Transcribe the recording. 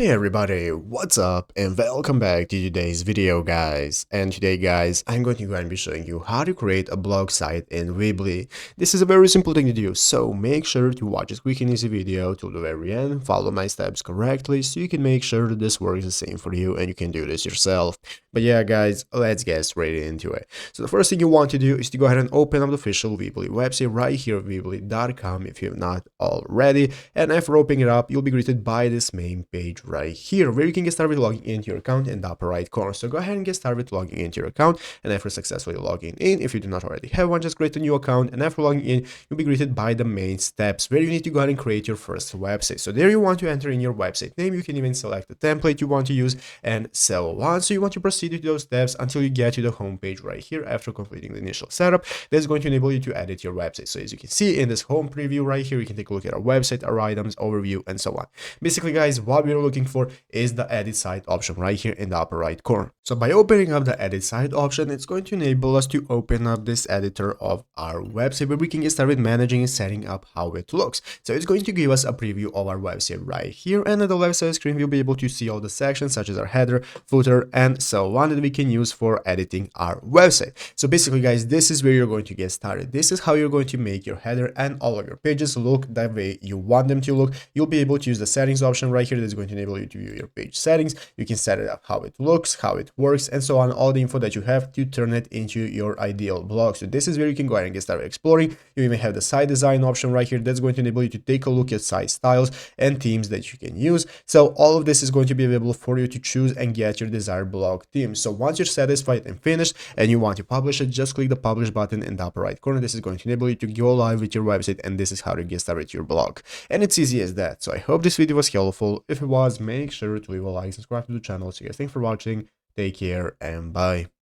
Hey everybody, what's up and welcome back to today's video guys. And today guys, I'm going to be showing you how to create a blog site in Weebly. This is a very simple thing to do, so make sure to watch this quick and easy video till the very end, follow my steps correctly so you can make sure that this works the same for you and you can do this yourself. But yeah guys, let's get straight into it. So the first thing you want to do is to go ahead and open up the official Weebly website right here, weebly.com if you've not already. And after opening it up, you'll be greeted by this main page right here where you can get started with logging into your account in the upper right corner. So go ahead and get started with logging into your account, and after successfully logging in, if you do not already have one, just create a new account, and after logging in, you'll be greeted by the main steps where you need to go ahead and create your first website. So there you want to enter in your website name. You can even select the template you want to use and so on. So you want to proceed with those steps until you get to the home page right here. After completing the initial setup, that's going to enable you to edit your website. So as you can see in this home preview right here, you can take a look at our website, our items, overview, and so on. Basically guys, what we're looking for is the edit site option right here in the upper right corner. So by opening up the edit site option, it's going to enable us to open up this editor of our website where we can get started managing and setting up how it looks. So it's going to give us a preview of our website right here, and at the left side of the screen, we'll be able to see all the sections such as our header, footer, and so on that we can use for editing our website. So basically guys, this is where you're going to get started. This is how you're going to make your header and all of your pages look the way you want them to look. You'll be able to use the settings option right here that's going to enable you to view your page settings. You can set it up how it looks, how it works, and so on, all the info that you have to turn it into your ideal blog. So this is where you can go ahead and get started exploring. You even have the site design option right here that's going to enable you to take a look at site styles and themes that you can use. So all of this is going to be available for you to choose and get your desired blog theme. So once you're satisfied and finished and you want to publish it, just click the publish button in the upper right corner. This is going to enable you to go live with your website, and this is how to get started with your blog. And it's easy as that. So I hope this video was helpful. If it was, make sure to leave a like, subscribe to the channel. So guys, thanks for watching, take care, and bye.